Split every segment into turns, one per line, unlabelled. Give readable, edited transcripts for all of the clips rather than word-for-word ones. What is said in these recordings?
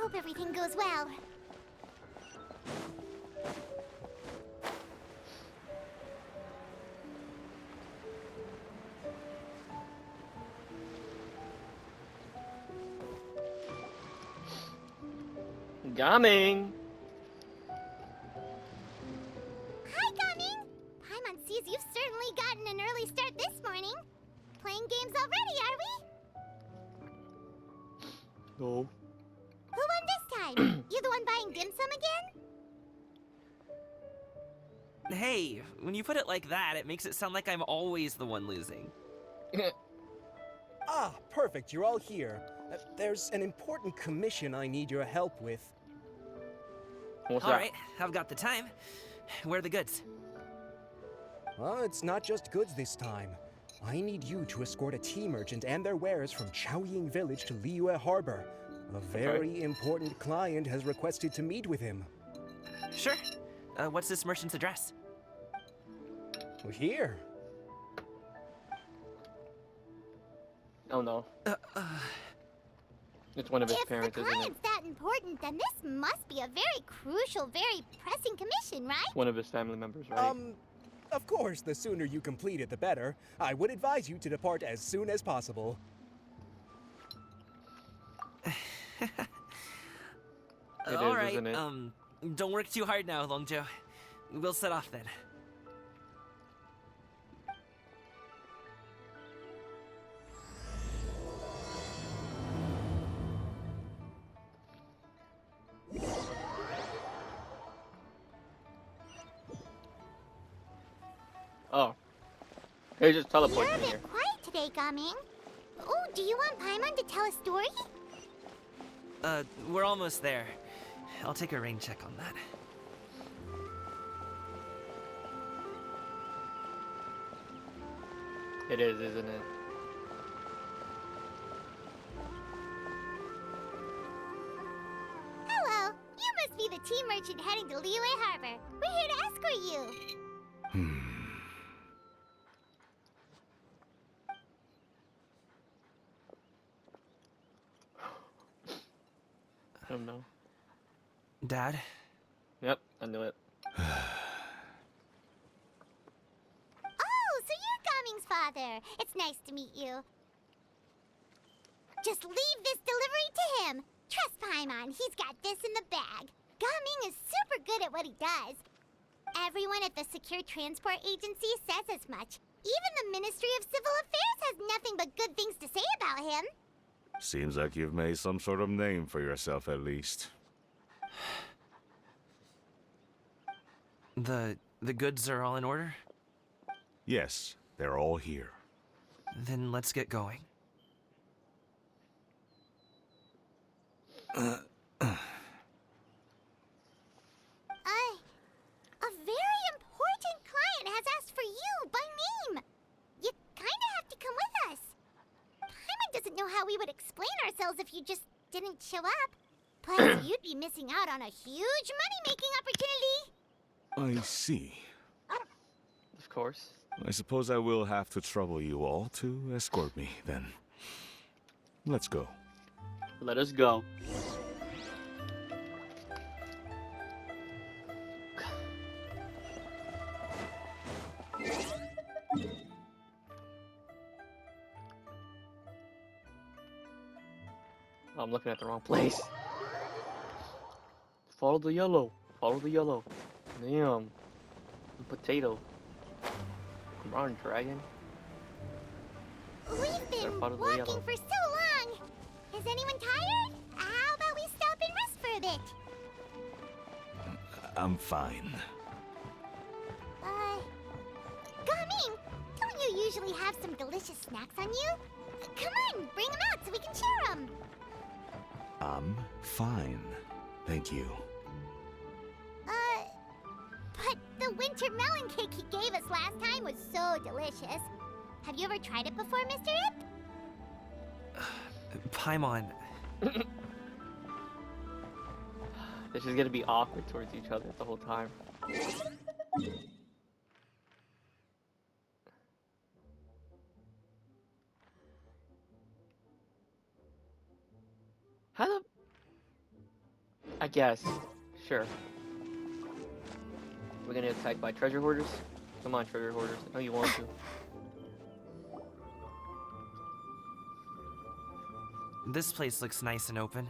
hope everything goes well.
Gaming!
Hi, Gaming! Paimon sees you've certainly gotten an early start this morning. Playing games already, are we?
No.
Who won this time? You the one buying dim sum again?
Hey, when you put it like that, it makes it sound like I'm always the one losing.
Ah, perfect, you're all here. There's an important commission I need your help with.
What's
All
that?
right, I've got the time. Where are the goods?
Well, it's not just goods this time. I need you to escort a tea merchant and their wares from Chaoying Village to Liyue Harbor. A very important client has requested to meet with him.
Sure. What's this merchant's address?
Well, here.
Oh no. It's one of his parents,
If the
isn't it?
client's that important, then this must be a very crucial, very pressing commission, right?
One of his family members, right?
Of course, the sooner you complete it, the better. I would advise you to depart as soon as possible.
All right,
isn't it?
don't work too hard now, Longjo. We'll set off then.
Oh. He just
You're
teleported
a
in here.
bit quiet today, Gaming. Oh, do you want Paimon to tell a story?
We're almost there. I'll take a rain check on that.
It is, isn't it?
Hello, you must be the tea merchant heading to Liyue Harbor. We're here to escort you.
I don't know.
Dad?
Yep, I knew it.
Oh, so you're Gaming's father. It's nice to meet you. Just leave this delivery to him. Trust Paimon, he's got this in the bag. Gaming is super good at what he does. Everyone at the Secure Transport Agency says as much. Even the Ministry of Civil Affairs has nothing but good things to say about him.
Seems like you've made some sort of name for yourself at least.
The goods are all in order?
Yes, they're all here.
Then let's get going.
A very important client has asked for you by name. You kinda have to come with us. Paimon doesn't know how we would explain ourselves if you just didn't show up. Plus, you'd be missing out on a huge money-making opportunity.
I see.
Of course.
I suppose I will have to trouble you all to escort me, then. Let's go.
Let us go. I'm looking at the wrong place. Follow the yellow. Follow the yellow. Damn. Potato. Come on, dragon.
We've
They're
been
part of the
walking
yellow.
for so long. Is anyone tired? How about we stop and rest for a bit?
I'm fine.
Gaming, don't you usually have some delicious snacks on you? Come on, bring them out so we can share them.
I'm fine. Thank you.
But the winter melon cake he gave us last time was so delicious. Have you ever tried it before, Mr. Ip?
Paimon,
This is gonna be awkward towards each other the whole time. How the... I guess. Sure. We're gonna get attacked by treasure hoarders? Come on, treasure hoarders. I know you want to.
This place looks nice and open.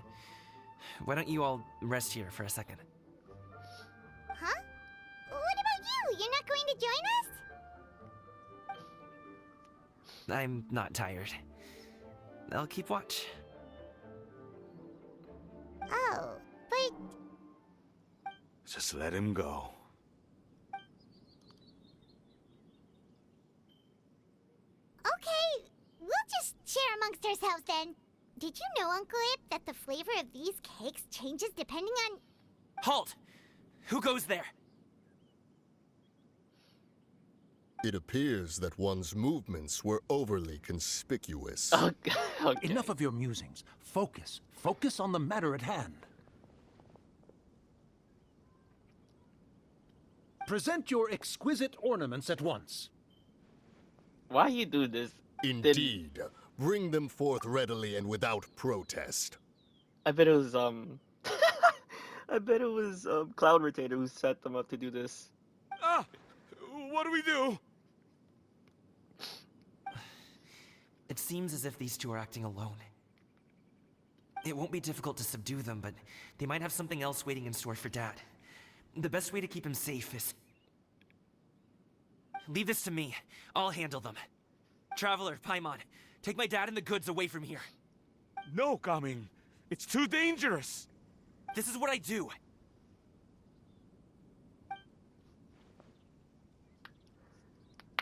Why don't you all rest here for a second?
Huh? What about you? You're not going to join us?
I'm not tired. I'll keep watch.
Oh, but
Just let him go.
okay, we'll just share amongst ourselves then. Did you know, Uncle Ip, that the flavor of these cakes changes depending on...
Halt! Who goes there?
It appears that one's movements were overly conspicuous.
Okay. Okay.
Enough of your musings. Focus. Focus on the matter at hand. Present your exquisite ornaments at once.
Why you do this?
Indeed. Bring them forth readily and without protest.
I bet it was I bet it was Cloud Rotator who set them up to do this.
Ah! What do we do?
It seems as if these two are acting alone. It won't be difficult to subdue them, but they might have something else waiting in store for Dad. The best way to keep him safe is... Leave this to me. I'll handle them. Traveler, Paimon, take my dad and the goods away from here.
No, Coming. It's too dangerous.
This is what I do.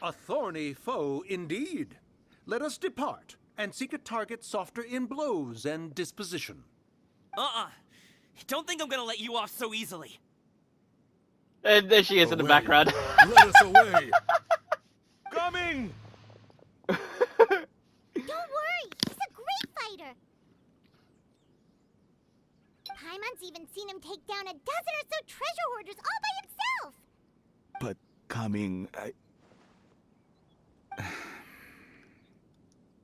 A thorny foe indeed. Let us depart and seek a target softer in blows and disposition.
Don't think I'm gonna let you off so easily.
And there she is in the
Away.
background.
Let us away!
Coming!
Don't worry, he's a great fighter. Paimon's even seen him take down a dozen or so treasure hoarders all by himself.
But Coming,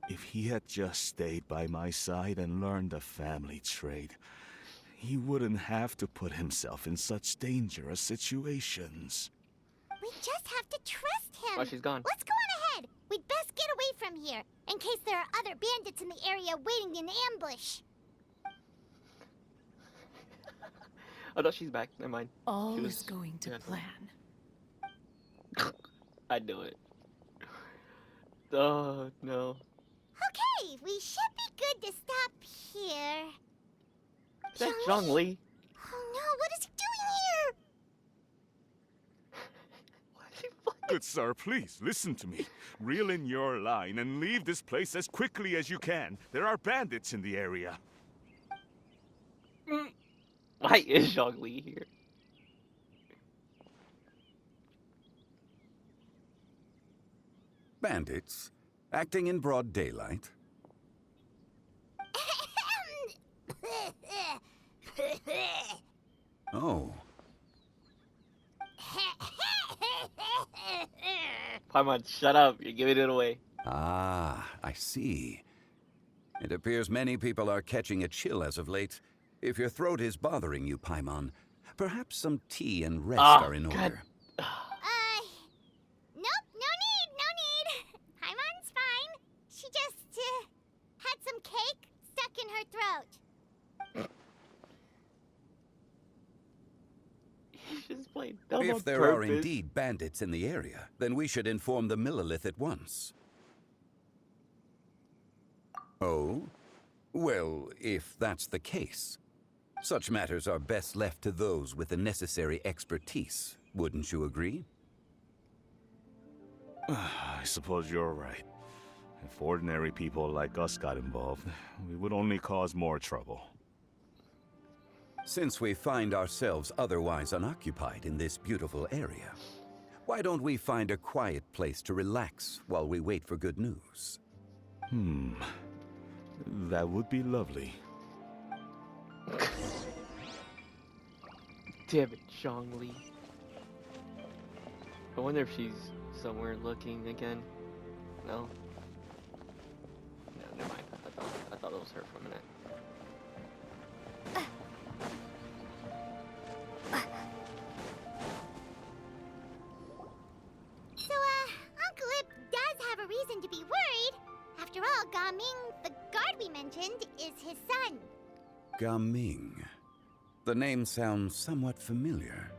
If he had just stayed by my side and learned the family trade, he wouldn't have to put himself in such dangerous situations.
We just have to trust him.
Oh, she's gone.
Let's go on ahead. We'd best get away from here, in case there are other bandits in the area waiting in ambush.
Oh no, she's back. Never mind.
All
She
is
was-
going to
yeah.
plan.
I knew it. Oh no.
Okay, we should be good to stop here.
Is that
Zhang
Zhang Li?
Oh no, what is he doing here?
Why is he flying?
Good sir, please listen to me. Reel in your line and leave this place as quickly as you can. There are bandits in the area.
Why is Zhang Li here?
Bandits? Acting in broad daylight? Oh,
Paimon, shut up. You're giving it away.
I see. It appears many people are catching a chill as of late. If your throat is bothering you, Paimon, perhaps some tea and rest are in
God.
order.
Nope, no need. Paimon's fine. She just, had some cake stuck in her throat.
He's just playing dumb on
If there are
purpose.
indeed bandits in the area, then we should inform the Millilith at once. Oh? Well, if that's the case, such matters are best left to those with the necessary expertise, wouldn't you agree?
I suppose you're right. If ordinary people like us got involved, we would only cause more trouble.
Since we find ourselves otherwise unoccupied in this beautiful area, why don't we find a quiet place to relax while we wait for good news?
That would be lovely.
Damn it, Zhang Li. I wonder if she's somewhere looking again. No? No, never mind. I thought it was her for a minute.
Gaming, the guard we mentioned, is his son.
Gaming. The name sounds somewhat familiar.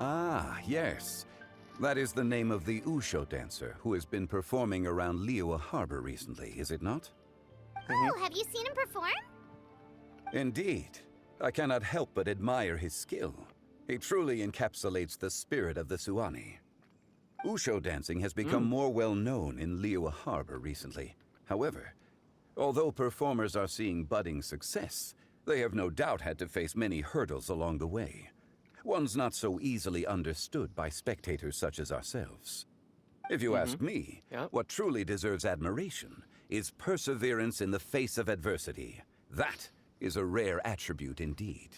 Ah, yes. That is the name of the Usho dancer who has been performing around Liyue Harbor recently, is it not?
Oh, have you seen him perform?
Indeed. I cannot help but admire his skill. He truly encapsulates the spirit of the Suani. Usho dancing has become more well known in Liyue Harbor recently. However, although performers are seeing budding success, they have no doubt had to face many hurdles along the way. One's not so easily understood by spectators such as ourselves. If you ask me, what truly deserves admiration is perseverance in the face of adversity. That is a rare attribute indeed.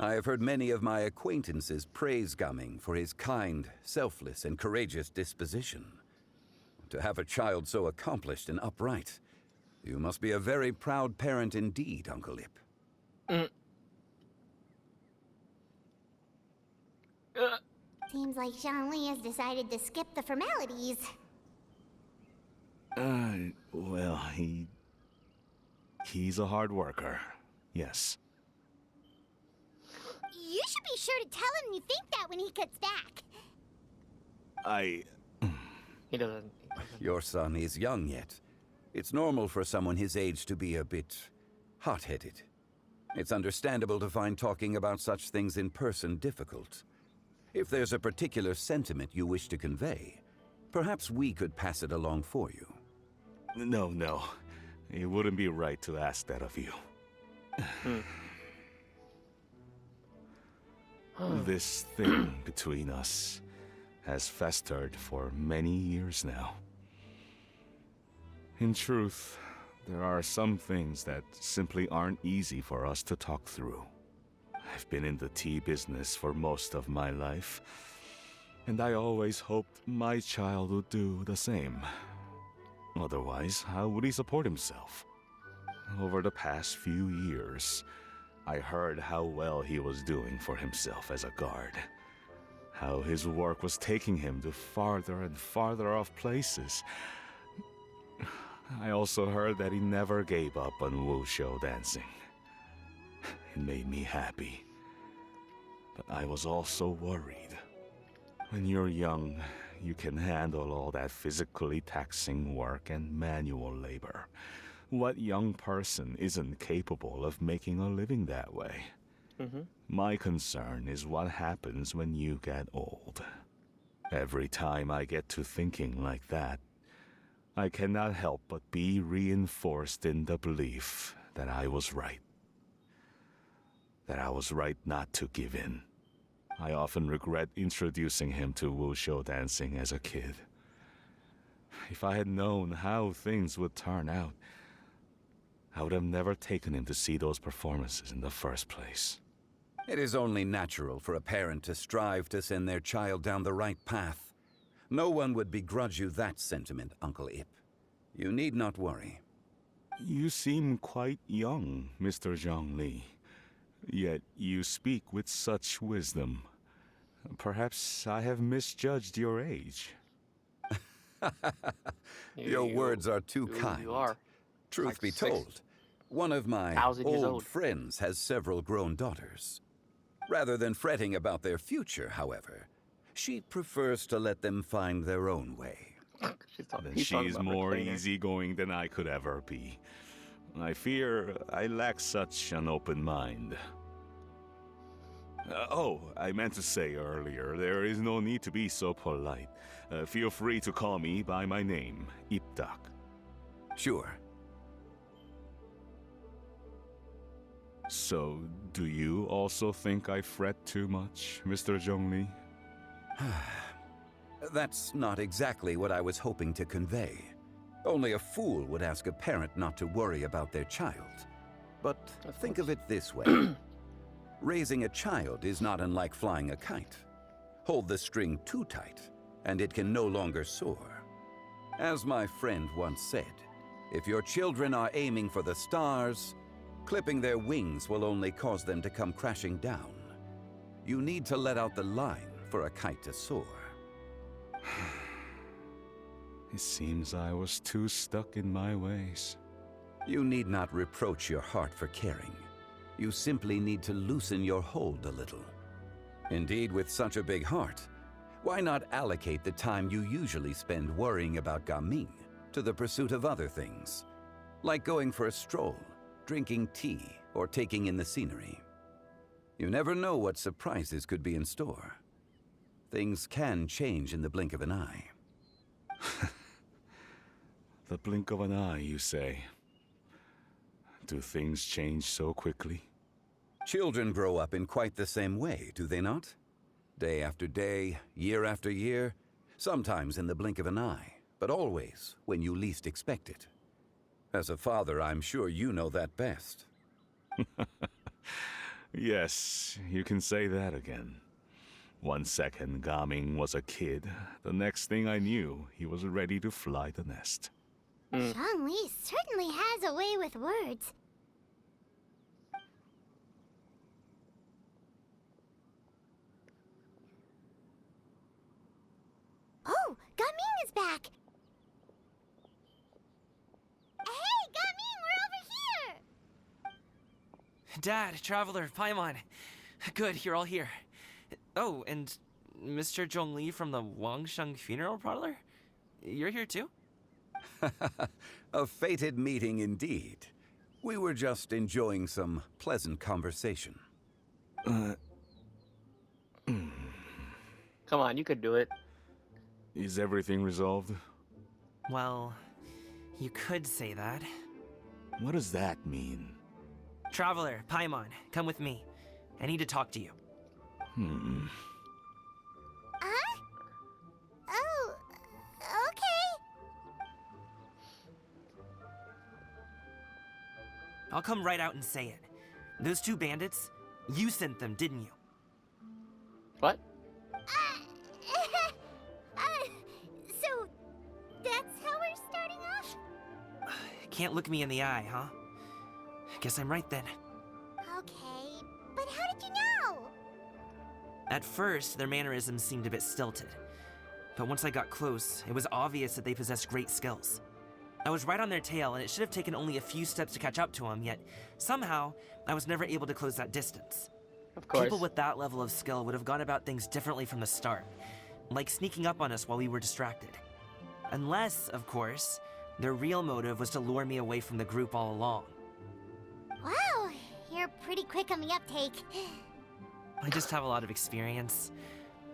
I have heard many of my acquaintances praise Gaming for his kind, selfless, and courageous disposition. To have a child so accomplished and upright, you must be a very proud parent indeed, Uncle Ip.
Seems like Zhongli has decided to skip the formalities.
Well, he's a hard worker. Yes.
You should be sure to tell him you think that when he gets back.
He doesn't.
Your son is young yet. It's normal for someone his age to be a bit hot-headed. It's understandable to find talking about such things in person difficult. If there's a particular sentiment you wish to convey, perhaps we could pass it along for you.
No. It wouldn't be right to ask that of you. This thing between us has festered for many years now. In truth, there are some things that simply aren't easy for us to talk through. I've been in the tea business for most of my life, and I always hoped my child would do the same. Otherwise, how would he support himself? Over the past few years, I heard how well he was doing for himself as a guard. How his work was taking him to farther and farther off places. I also heard that he never gave up on wushou dancing. It made me happy. But I was also worried. When you're young, you can handle all that physically taxing work and manual labor. What young person isn't capable of making a living that way? My concern is what happens when you get old. Every time I get to thinking like that, I cannot help but be reinforced in the belief that I was right. That I was right not to give in. I often regret introducing him to wushou dancing as a kid. If I had known how things would turn out, I would have never taken him to see those performances in the first place.
It is only natural for a parent to strive to send their child down the right path. No one would begrudge you that sentiment, Uncle Ip. You need not worry.
You seem quite young, Mr. Zhongli. Yet you speak with such wisdom. Perhaps I have misjudged your age.
Your words are too kind.
You are.
Truth
Like
be
6,000
told, one of my
years
old
old.
friends has several grown daughters. Rather than fretting about their future, however, she prefers to let them find their own way.
She's more easygoing than I could ever be. I fear I lack such an open mind. I meant to say earlier, there is no need to be so polite. Feel free to call me by my name, Ipdak.
Sure.
So, do you also think I fret too much, Mr. Zhongli?
That's not exactly what I was hoping to convey. Only a fool would ask a parent not to worry about their child. But think of it this way. Raising a child is not unlike flying a kite. Hold the string too tight, and it can no longer soar. As my friend once said, if your children are aiming for the stars, clipping their wings will only cause them to come crashing down. You need to let out the line for a kite to soar.
It seems I was too stuck in my ways.
You need not reproach your heart for caring. You simply need to loosen your hold a little. Indeed, with such a big heart, why not allocate the time you usually spend worrying about Gaming to the pursuit of other things, like going for a stroll, drinking tea, or taking in the scenery? You never know what surprises could be in store. Things can change in the blink of an eye.
The blink of an eye, you say? Do things change so quickly?
Children grow up in quite the same way, do they not? Day after day, year after year, sometimes in the blink of an eye, but always when you least expect it. As a father, I'm sure you know that best.
Yes, you can say that again. 1 second, Gaming was a kid. The next thing I knew, he was ready to fly the nest.
Zhongli certainly has a way with words. Oh, Gaming is back! Hey, Gaming, we're over here!
Dad, Traveler, Paimon. Good, you're all here. Oh, and Mr. Zhongli from the Wangsheng Funeral Parlor? You're here too?
A fated meeting indeed. We were just enjoying some pleasant conversation.
Come on, you could do it.
Is everything resolved?
Well, you could say that.
What does that mean?
Traveler, Paimon, come with me. I need to talk to you.
Huh? Oh, okay.
I'll come right out and say it. Those two bandits, you sent them, didn't you?
What?
So that's how we're starting off?
Can't look me in the eye, huh? Guess I'm right then.
Okay, but how did you know?
At first, their mannerisms seemed a bit stilted. But once I got close, it was obvious that they possessed great skills. I was right on their tail, and it should have taken only a few steps to catch up to them, yet somehow, I was never able to close that distance.
Of course.
People with that level of skill would have gone about things differently from the start, like sneaking up on us while we were distracted. Unless, of course, their real motive was to lure me away from the group all along.
Wow, you're pretty quick on the uptake.
I just have a lot of experience.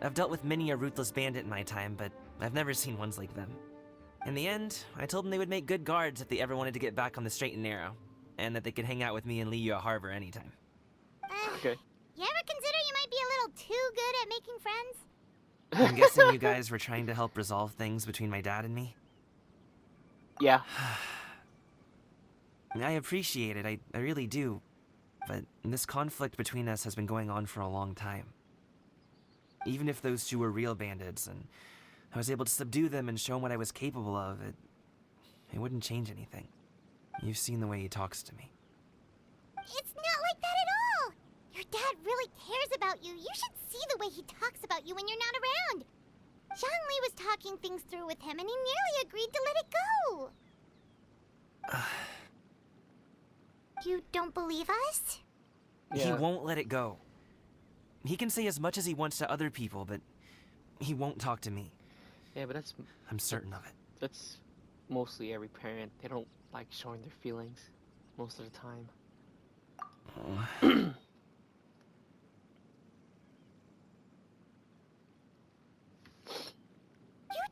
I've dealt with many a ruthless bandit in my time, but I've never seen ones like them. In the end, I told them they would make good guards if they ever wanted to get back on the straight and narrow, and that they could hang out with me in Liyue Harbor anytime.
Okay.
You ever consider you might be a little too good at making friends?
I'm guessing you guys were trying to help resolve things between my dad and me?
Yeah.
I appreciate it, I really do. But this conflict between us has been going on for a long time. Even if those two were real bandits, and I was able to subdue them and show them what I was capable of, it wouldn't change anything. You've seen the way he talks to me.
It's not like that at all! Your dad really cares about you. You should see the way he talks about you when you're not around. Zhongli was talking things through with him, and he nearly agreed to let it go. You don't believe us?
Yeah.
He won't let it go. He can say as much as he wants to other people, but he won't talk to me.
Yeah, but that's
I'm certain of it.
that's mostly every parent. They don't like showing their feelings most of the time.
You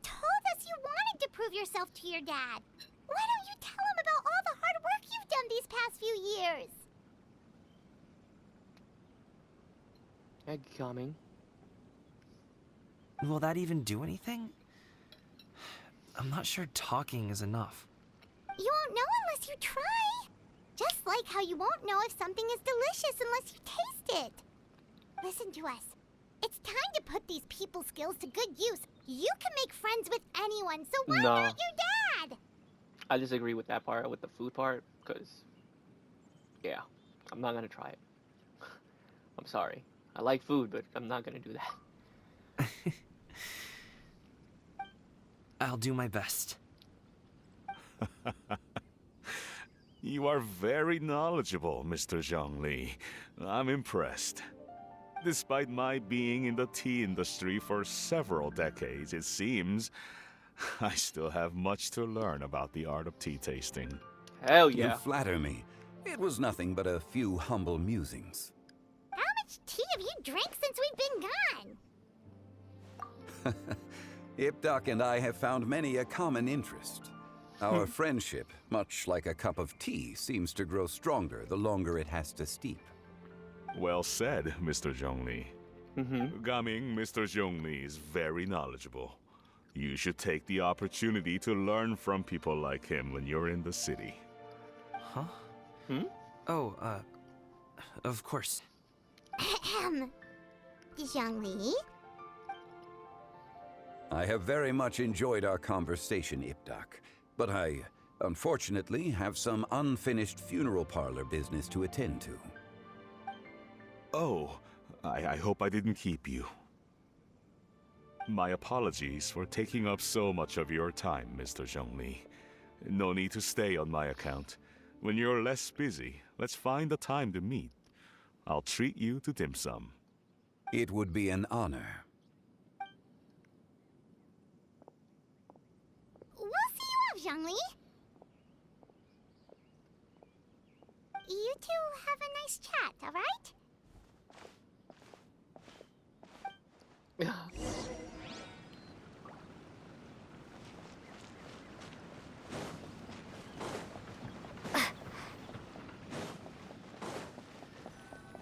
told us you wanted to prove yourself to your dad. Why don't you tell him about all the hard work you've done these past few years?
Egg coming.
Will that even do anything? I'm not sure talking is enough.
You won't know unless you try. Just like how you won't know if something is delicious unless you taste it. Listen to us. It's time to put these people skills to good use. You can make friends with anyone, so why
No.
not your dad?
I disagree with that part, with the food part, because, yeah, I'm not gonna try it. I'm sorry. I like food, but I'm not gonna do that.
I'll do my best.
You are very knowledgeable, Mr. Zhongli. I'm impressed. Despite my being in the tea industry for several decades, it seems I still have much to learn about the art of tea tasting.
Hell
You
yeah.
flatter me. It was nothing but a few humble musings.
How much tea have you drank since we've been gone?
Ipdak and I have found many a common interest. Our friendship, much like a cup of tea, seems to grow stronger the longer it has to steep.
Well said, Mr. Zhongli. Gaming, Mr. Zhongli is very knowledgeable. You should take the opportunity to learn from people like him when you're in the city.
Huh? Oh, of course.
Ahem. Zhongli?
I have very much enjoyed our conversation, Ipdak, but I, unfortunately, have some unfinished funeral parlor business to attend to.
Oh, I hope I didn't keep you. My apologies for taking up so much of your time, Mr. Zhongli. No need to stay on my account. When you're less busy, let's find a time to meet. I'll treat you to dim sum.
It would be an honor.
We'll see you off, Zhongli. You two have a nice chat, alright?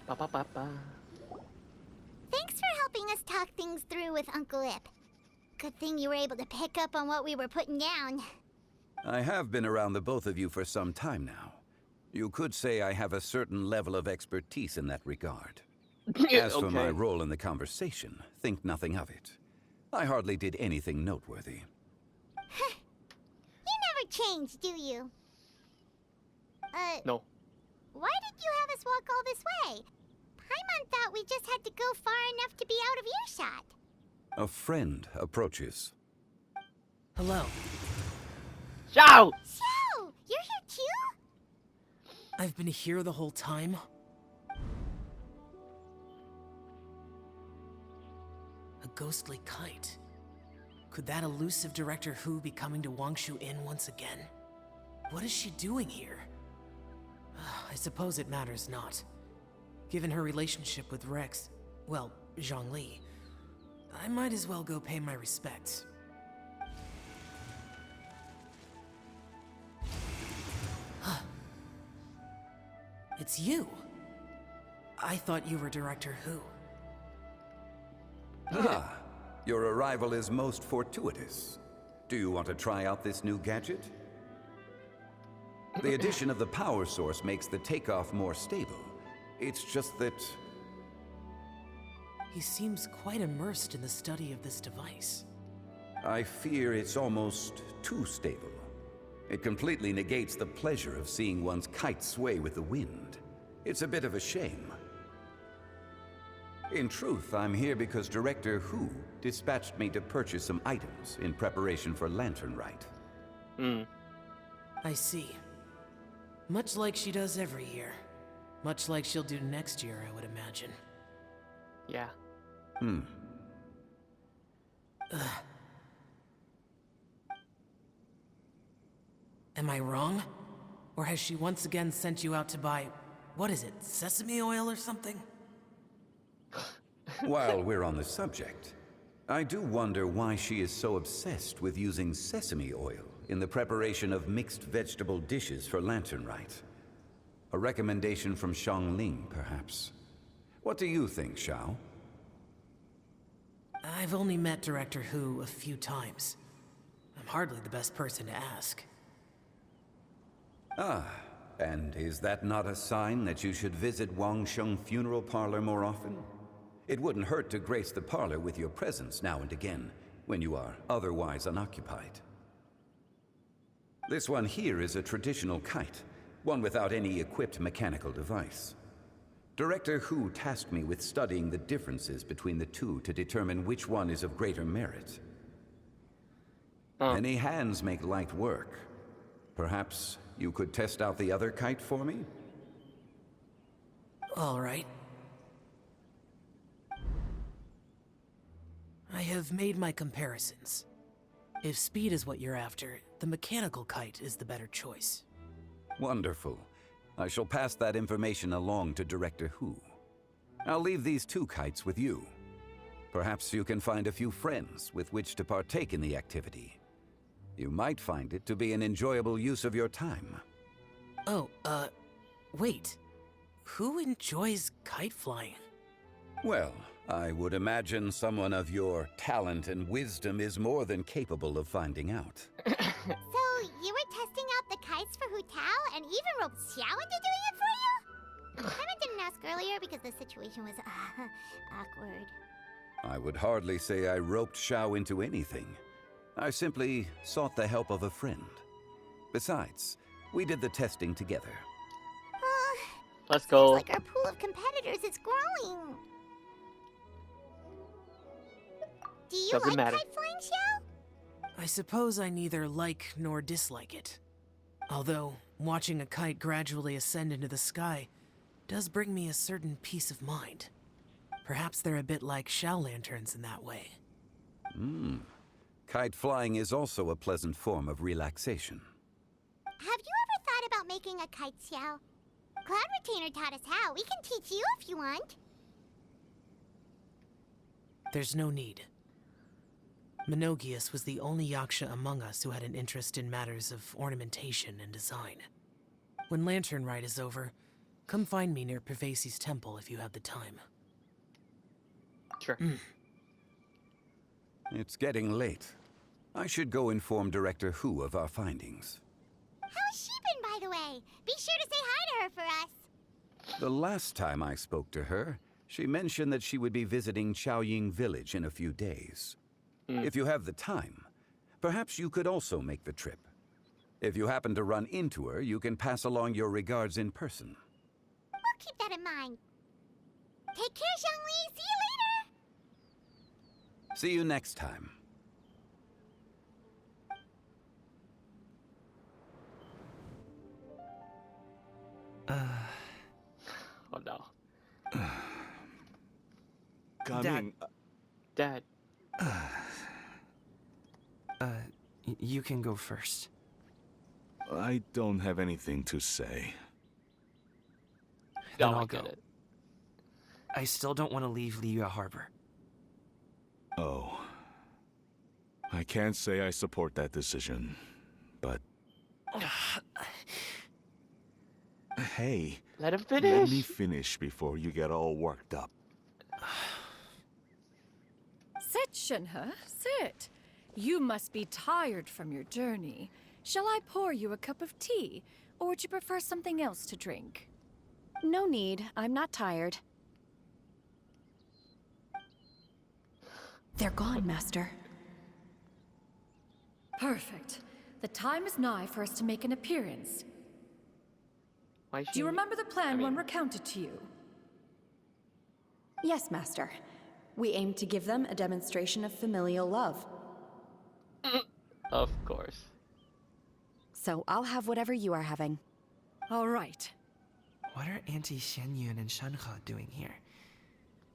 Ba, ba, ba, ba.
Thanks for helping us talk things through with Uncle Ip. Good thing you were able to pick up on what we were putting down.
I have been around the both of you for some time now. You could say I have a certain level of expertise in that regard. As for my
Okay.
role in the conversation, think nothing of it. I hardly did anything noteworthy.
You never change, do you?
No.
Why did you have us walk all this way? Paimon thought we just had to go far enough to be out of earshot.
A friend approaches.
Hello.
Ciao!
So, you're here too?
I've been here the whole time. A ghostly kite. Could that elusive Director Hu be coming to Wangshu Inn once again? What is she doing here? I suppose it matters not. Given her relationship with Rex, well, Zhongli, I might as well go pay my respects. It's you. I thought you were Director Hu.
Ah, your arrival is most fortuitous. Do you want to try out this new gadget? The addition of the power source makes the takeoff more stable. It's just that...
He seems quite immersed in the study of this device.
I fear it's almost too stable. It completely negates the pleasure of seeing one's kite sway with the wind. It's a bit of a shame. In truth, I'm here because Director Hu dispatched me to purchase some items in preparation for Lantern Rite.
I see. Much like she does every year. Much like she'll do next year, I would imagine.
Yeah.
Am I wrong? Or has she once again sent you out to buy, what is it, sesame oil or something?
While we're on the subject, I do wonder why she is so obsessed with using sesame oil in the preparation of mixed vegetable dishes for Lantern Rite. A recommendation from Xiangling, perhaps. What do you think, Xiao?
I've only met Director Hu a few times. I'm hardly the best person to ask.
Ah, and is that not a sign that you should visit Wangsheng Funeral Parlor more often? It wouldn't hurt to grace the parlor with your presence now and again, when you are otherwise unoccupied. This one here is a traditional kite, one without any equipped mechanical device. Director Hu tasked me with studying the differences between the two to determine which one is of greater merit. Many hands make light work. Perhaps you could test out the other kite for me?
All right. I have made my comparisons. If speed is what you're after, the mechanical kite is the better choice.
Wonderful. I shall pass that information along to Director Hu. I'll leave these 2 kites with you. Perhaps you can find a few friends with which to partake in the activity. You might find it to be an enjoyable use of your time.
Oh, wait. Who enjoys kite flying?
Well, I would imagine someone of your talent and wisdom is more than capable of finding out.
So, you were testing out the kites for Hu Tao and even roped Xiao into doing it for you? Paimon didn't ask earlier because the situation was awkward.
I would hardly say I roped Xiao into anything. I simply sought the help of a friend. Besides, we did the testing together.
Let's go.
Seems like our pool of competitors is growing. Do you
Doesn't
like
matter.
kite flying, Xiao?
I suppose I neither like nor dislike it. Although, watching a kite gradually ascend into the sky does bring me a certain peace of mind. Perhaps they're a bit like Xiao lanterns in that way.
Kite flying is also a pleasant form of relaxation.
Have you ever thought about making a kite, Xiao? Cloud Retainer taught us how. We can teach you if you want.
There's no need. Menogias was the only Yaksha among us who had an interest in matters of ornamentation and design. When Lantern Rite is over, come find me near Pervasi's temple if you have the time.
Sure.
It's getting late. I should go inform Director Hu of our findings.
How's she been, by the way? Be sure to say hi to her for us.
The last time I spoke to her, she mentioned that she would be visiting Chaoying Village in a few days. If you have the time, perhaps you could also make the trip. If you happen to run into her, you can pass along your regards in person.
We'll keep that in mind. Take care, Zhongli. See you later.
See you next time.
Oh no.
Coming.
Dad.
You can go first.
I don't have anything to say.
Then
Oh,
I'll
I get
go.
it.
I still don't want to leave Liyue Harbor.
Oh. I can't say I support that decision, but... Hey,
Let him
let
finish.
me finish before you get all worked up.
Sit, Shenhe, sit. You must be tired from your journey. Shall I pour you a cup of tea, or would you prefer something else to drink?
No need. I'm not tired. They're gone, Master.
Perfect. The time is nigh for us to make an appearance.
Why is
Do you
she-
remember the plan
I mean-
when recounted to you?
Yes, Master. We aim to give them a demonstration of familial love.
Of course.
So I'll have whatever you are having.
All right.
What are Auntie Xianyun and Shenhe doing here?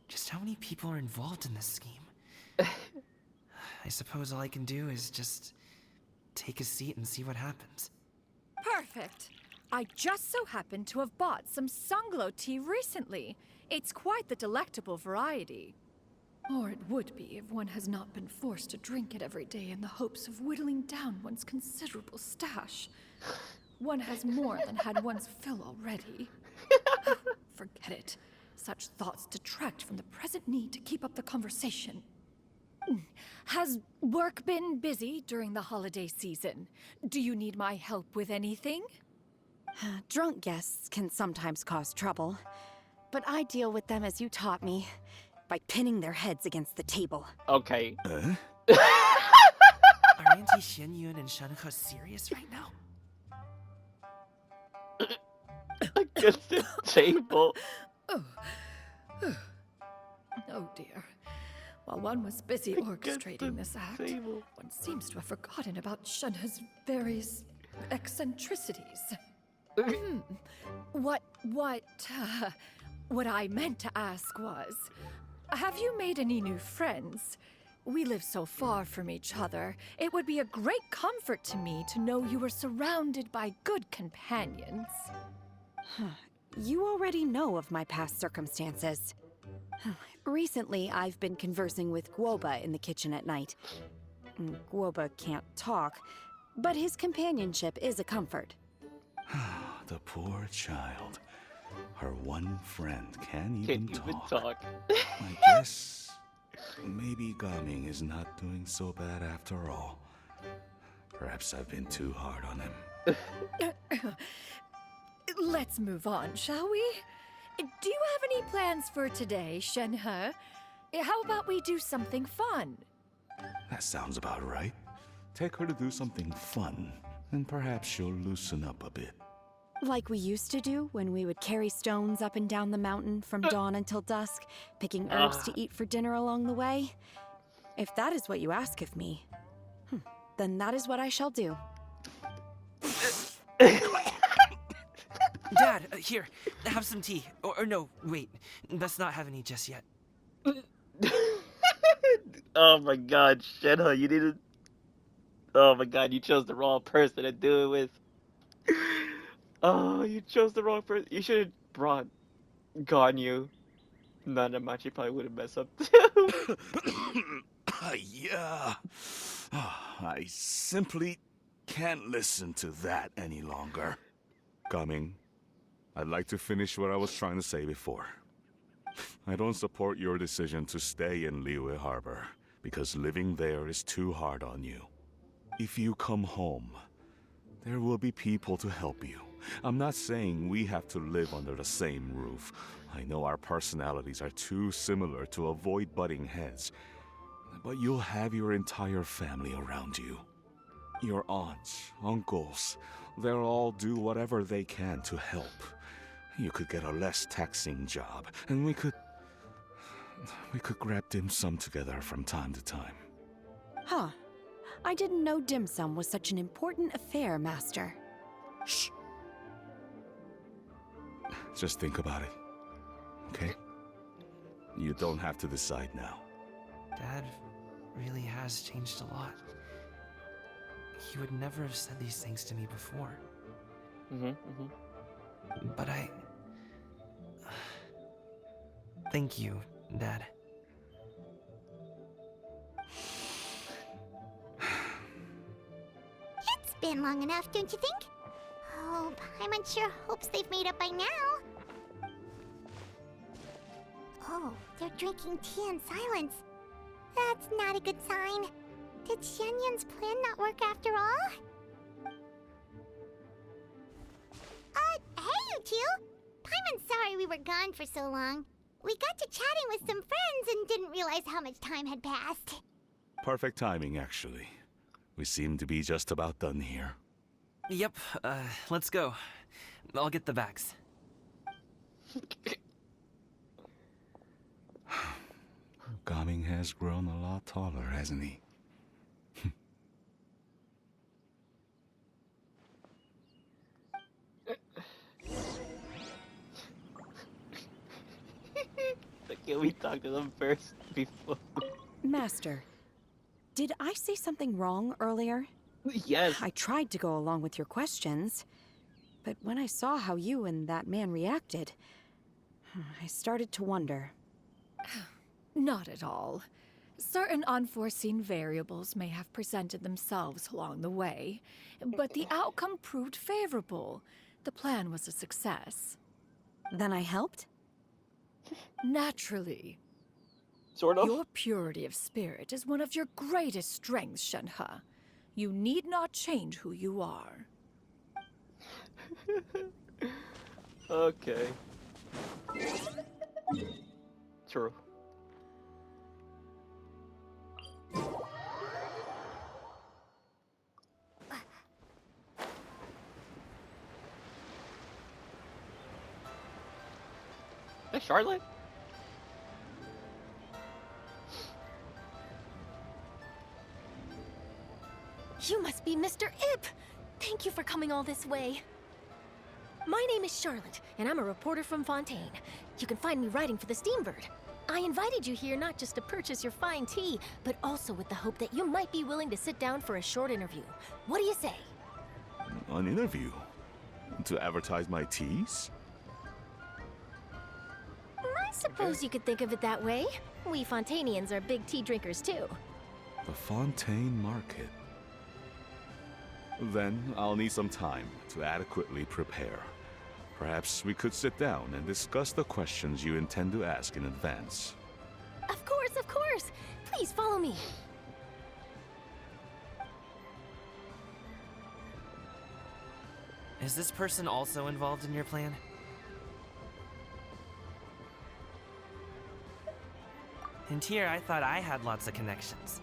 Just how many people are involved in this scheme? I suppose all I can do is just take a seat and see what happens.
Perfect. I just so happen to have bought some Sunglow tea recently. It's quite the delectable variety. Or it would be if one has not been forced to drink it every day in the hopes of whittling down one's considerable stash. One has more than had one's fill already. Forget it. Such thoughts detract from the present need to keep up the conversation. Has work been busy during the holiday season? Do you need my help with anything?
Drunk guests can sometimes cause trouble, but I deal with them as you taught me, by pinning their heads against the table.
Okay.
Are Auntie Xianyun and Shenhe serious right now?
Against the table.
Oh dear. While one was busy orchestrating this act,
table.
one seems to have forgotten about Shenhe's various eccentricities. What I meant to ask was, have you made any new friends? We live so far from each other. It would be a great comfort to me to know you were surrounded by good companions.
You already know of my past circumstances. Recently, I've been conversing with Guoba in the kitchen at night. Guoba can't talk, but his companionship is a comfort.
The poor child. Her one friend can't even talk. I guess maybe Gaming is not doing so bad after all. Perhaps I've been too hard on him.
Let's move on, shall we? Do you have any plans for today, Shenhe? How about we do something fun?
That sounds about right. Take her to do something fun, and perhaps she'll loosen up a bit.
Like we used to do when we would carry stones up and down the mountain from dawn until dusk, picking herbs to eat for dinner along the way. If that is what you ask of me, then that is what I shall do.
Dad, here, have some tea. Or no, wait, let's not have any just yet.
Oh my god, Shenhe, you needed... Oh my god, you chose the wrong person to do it with. Oh, you chose the wrong person. You should have brought Ganyu. Nanamachi probably would have messed up too.
Yeah. I simply can't listen to that any longer. Coming. I'd like to finish what I was trying to say before. I don't support your decision to stay in Liyue Harbor, because living there is too hard on you. If you come home, there will be people to help you. I'm not saying we have to live under the same roof. I know our personalities are too similar to avoid butting heads. But you'll have your entire family around you. Your aunts, uncles, they'll all do whatever they can to help. You could get a less taxing job, and we could grab dim sum together from time to time.
Huh. I didn't know dim sum was such an important affair, Master.
Shh. Just think about it, okay? You don't have to decide now.
Dad really has changed a lot. He would never have said these things to me before. But thank you, Dad.
It's been long enough, don't you think? Oh, Paimon sure hopes they've made up by now. Oh, they're drinking tea in silence. That's not a good sign. Did Xianyun's plan not work after all? Hey you two! Paimon's sorry we were gone for so long. We got to chatting with some friends and didn't realize how much time had passed.
Perfect timing, actually. We seem to be just about done here.
Yep, let's go. I'll get the bags.
Gaming has grown a lot taller, hasn't he?
Can we talk to them first before?
Master, did I say something wrong earlier?
Yes.
I tried to go along with your questions, but when I saw how you and that man reacted, I started to wonder.
Not at all. Certain unforeseen variables may have presented themselves along the way, but the outcome proved favorable. The plan was a success.
Then I helped?
Naturally.
Sort of.
Your purity of spirit is one of your greatest strengths, Shenhe. You need not change who you are.
Okay. True. Hey, Charlotte?
You must be Mr. Ip!
Thank you for coming all this way. My name is Charlotte, and I'm a reporter from Fontaine. You can find me writing for the Steambird. I invited you here not just to purchase your fine tea, but also with the hope that you might be willing to sit down for a short interview. What do you say?
An interview? To advertise my teas?
I suppose you could think of it that way. We Fontainians are big tea drinkers too.
The Fontaine Market. Then I'll need some time to adequately prepare. Perhaps we could sit down and discuss the questions you intend to ask in advance.
Of course, of course. Please follow me.
Is this person also involved in your plan? And here I thought I had lots of connections.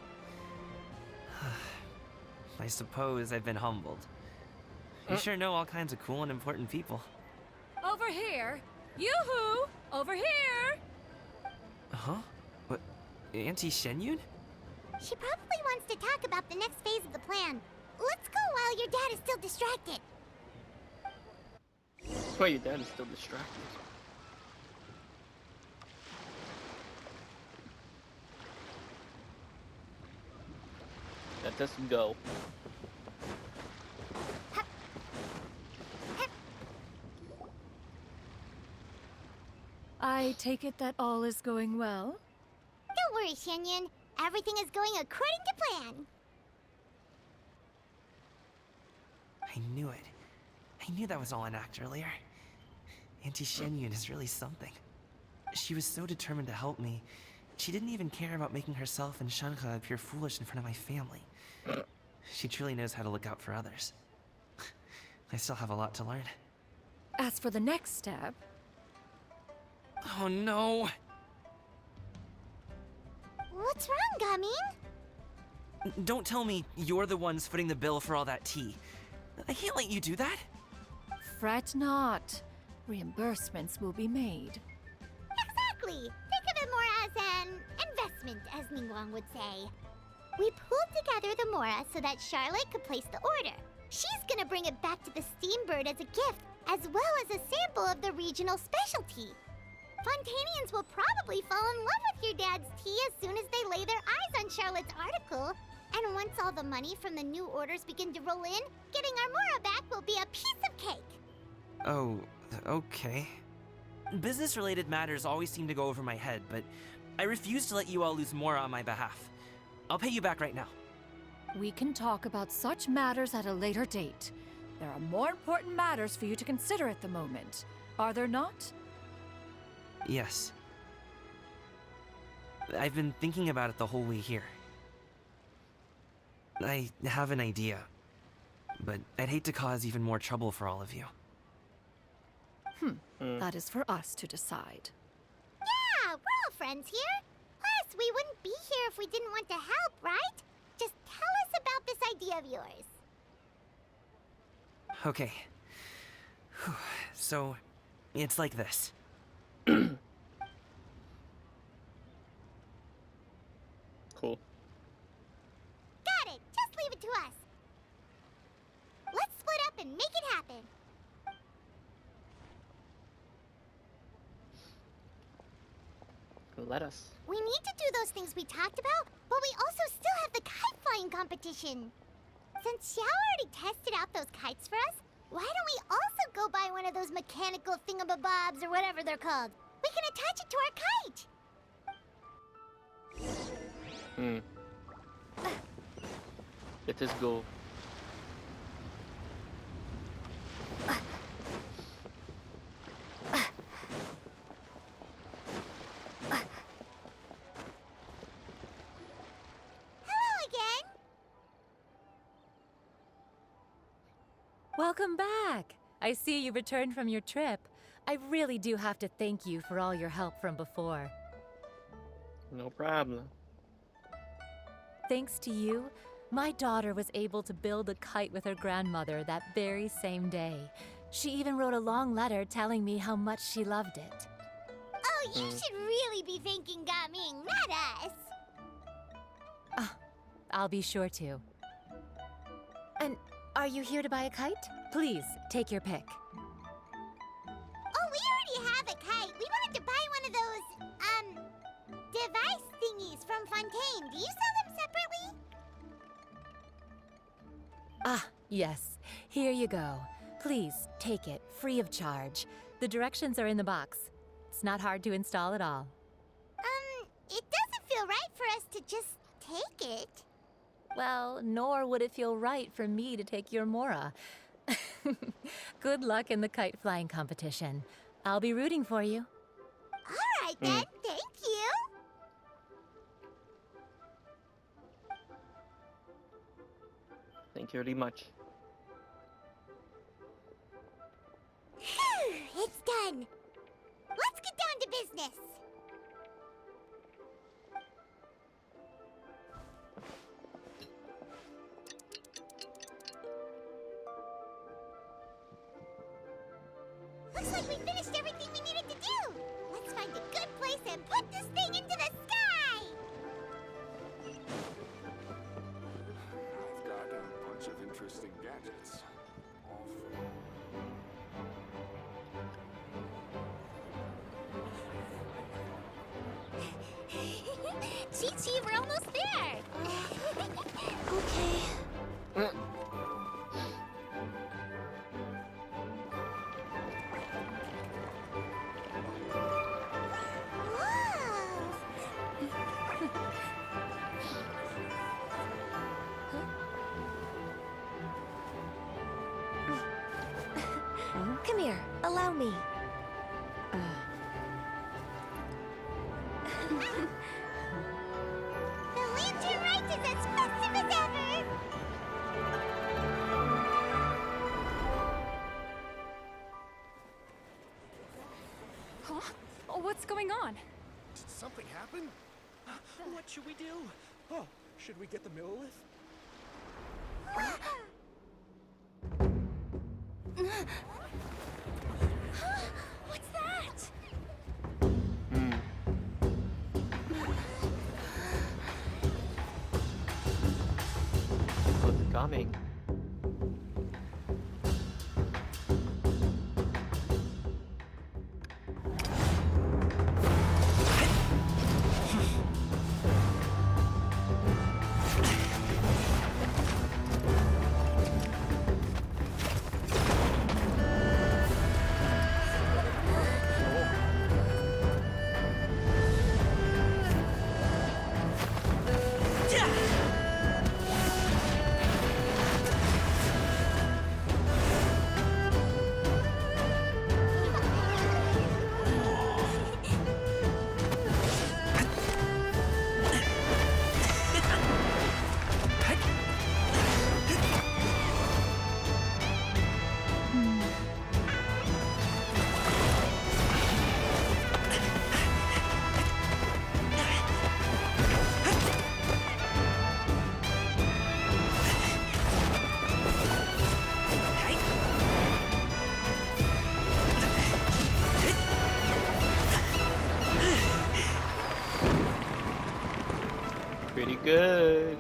I suppose I've been humbled. You sure know all kinds of cool and important people.
Over here! Yoo-hoo! Over here!
Huh? What? Auntie Shenyun?
She probably wants to talk about the next phase of the plan. Let's go while your dad is still distracted.
Why your dad is still distracted? Let us go.
I take it that all is going well?
Don't worry, Shenyun. Everything is going according to plan.
I knew it. I knew that was all an act earlier. Auntie Shenyun is really something. She was so determined to help me. She didn't even care about making herself and Shanhe appear foolish in front of my family. She truly knows how to look out for others. I still have a lot to learn.
As for the next step...
Oh no!
What's wrong, Gaming?
Don't tell me you're the ones footing the bill for all that tea. I can't let you do that.
Fret not. Reimbursements will be made.
Exactly. Think of it more as an investment, as Ningguang would say. We pooled together the Mora so that Charlotte could place the order. She's gonna bring it back to the Steambird as a gift, as well as a sample of the regional specialty. Fontainians will probably fall in love with your dad's tea as soon as they lay their eyes on Charlotte's article. And once all the money from the new orders begin to roll in, getting our Mora back will be a piece of cake.
Oh, okay. Business-related matters always seem to go over my head, but I refuse to let you all lose more on my behalf. I'll pay you back right now.
We can talk about such matters at a later date. There are more important matters for you to consider at the moment, are there not?
Yes. I've been thinking about it the whole way here. I have an idea, but I'd hate to cause even more trouble for all of you.
That is for us to decide.
Yeah, we're all friends here. Plus, we wouldn't be here if we didn't want to help, right? Just tell us about this idea of yours.
Okay. So, it's like this.
Cool.
Got it. Just leave it to us. Let's split up and make it happen.
Let us.
We need to do those things we talked about, but we also still have the kite flying competition. Since Xiao already tested out those kites for us, why don't we also go buy one of those mechanical thingamabobs or whatever they're called? We can attach it to our kite.
Let us go.
Hello again.
Welcome back. I see you returned from your trip. I really do have to thank you for all your help from before.
No problem.
Thanks to you, my daughter was able to build a kite with her grandmother that very same day. She even wrote a long letter telling me how much she loved it.
Oh, you should really be thanking Gaming, not us.
I'll be sure to. And Are you here to buy a kite? Please, take your pick.
Oh, we already have a kite. We wanted to buy one of those, device thingies from Fontaine. Do you sell them separately?
Ah, yes. Here you go. Please, take it, free of charge. The directions are in the box. It's not hard to install at all.
It doesn't feel right for us to just take it.
Well, nor would it feel right for me to take your Mora. Good luck in the kite flying competition. I'll be rooting for you.
All right, then. Thank you.
Thank you very much.
Phew, it's done. Let's get down to business. Looks like we finished everything we needed to do. Let's find a good place and put this thing into the sky.
I've got a bunch of interesting gadgets.
Chi-Chi, we're almost there.
Okay. Come here, allow me.
The lantern rite is as festive as ever.
Huh? Oh, what's going on?
Did something happen?
What should we do? Oh, should we get the Millilith?
What's that?
What's coming? Pretty good.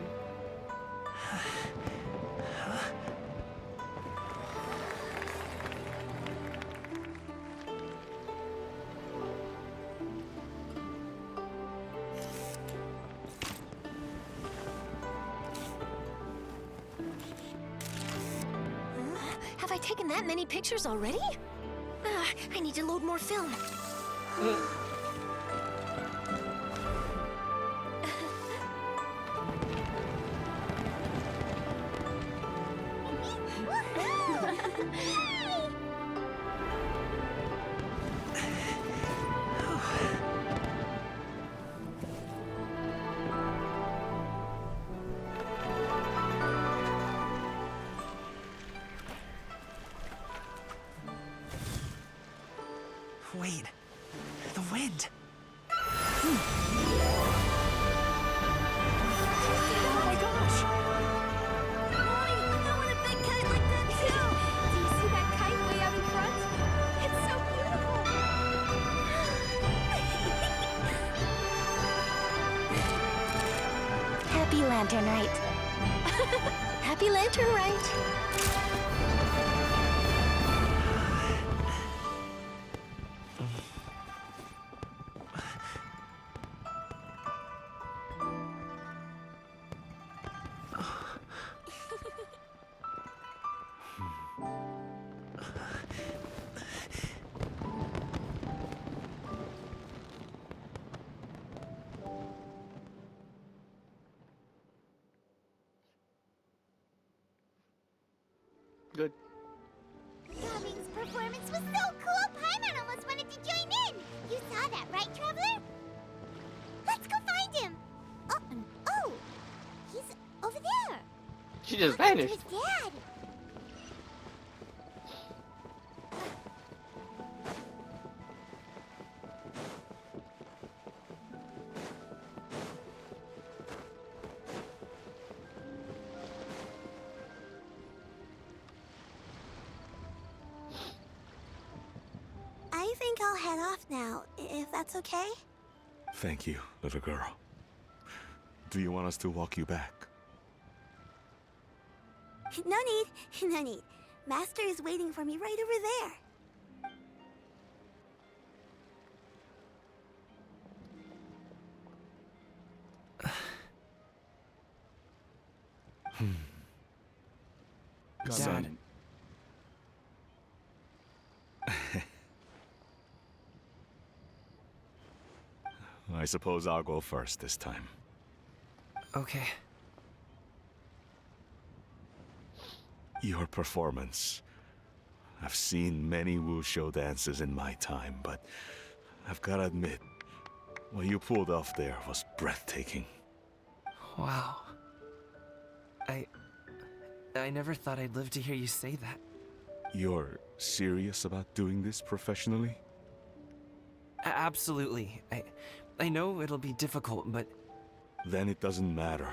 Have I taken that many pictures already? I need to load more film.
Wait. The wind.
Oh my gosh!
Mommy, I want a big kite like that too.
Do you see that kite way out in front? It's so beautiful!
Happy Lantern Rite. Happy Lantern Rite.
good.
Gaming's performance was so cool, Paimon almost wanted to join in. You saw that, right, Traveler? Let's go find him. Oh, he's over there.
She just
Talking to
vanished.
his dad. I think I'll head off now, if that's okay.
Thank you, little girl. Do you want us to walk you back?
No need, no need. Master is waiting for me right over there.
Dad.
Son. I suppose I'll go first this time.
Okay.
Your performance. I've seen many wushou dances in my time, but I've gotta admit, what you pulled off there was breathtaking.
Wow. I never thought I'd live to hear you say that.
You're serious about doing this professionally?
Absolutely. I know it'll be difficult, but...
Then it doesn't matter.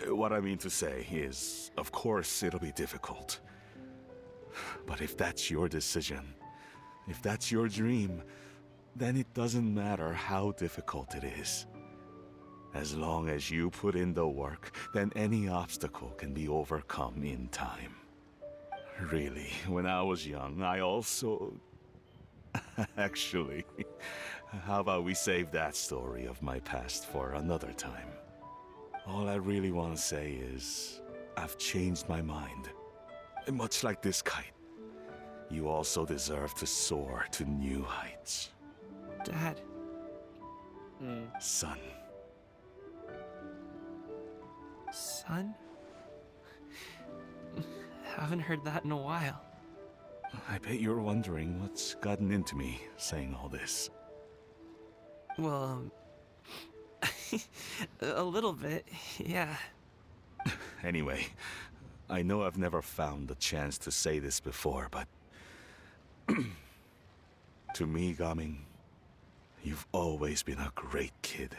What I mean to say is, of course it'll be difficult. But if that's your decision, if that's your dream, then it doesn't matter how difficult it is. As long as you put in the work, then any obstacle can be overcome in time. Really, when I was young, I also... Actually, how about we save that story of my past for another time? All I really want to say is, I've changed my mind. Much like this kite, you also deserve to soar to new heights.
Dad.
Son.
Son? Haven't heard that in a while.
I bet you're wondering what's gotten into me saying all this.
Well, a little bit, yeah.
Anyway, I know I've never found the chance to say this before, but... to me, Gaming, you've always been a great kid.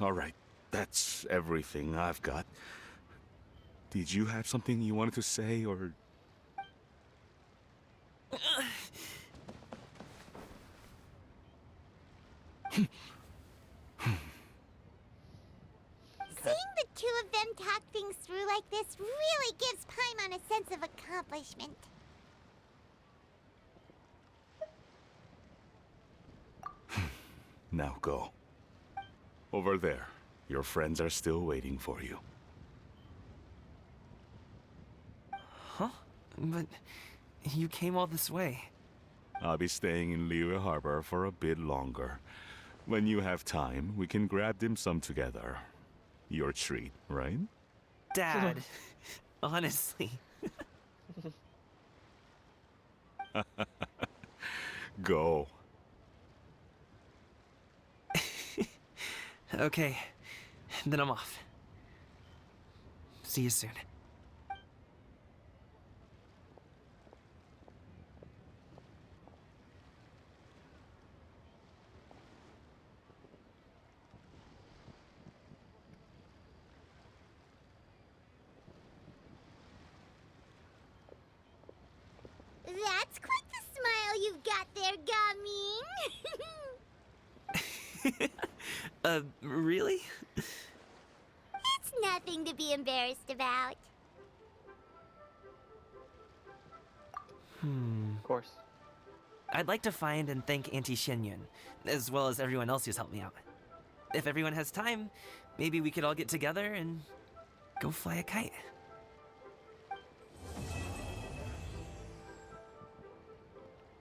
Alright, that's everything I've got. Did you have something you wanted to say, or...
Seeing the two of them talk things through like this really gives Paimon a sense of accomplishment.
Now go. Over there. Your friends are still waiting for you.
Huh? But you came all this way.
I'll be staying in Liyue Harbor for a bit longer. When you have time, we can grab dim sum together. Your treat, right?
Dad, honestly.
Go.
Okay, then I'm off. See you soon.
That's quite the smile you've got there, Gaming.
Really?
It's nothing to be embarrassed about.
Of course.
I'd like to find and thank Auntie Shenyun, as well as everyone else who's helped me out. If everyone has time, maybe we could all get together and go fly a kite.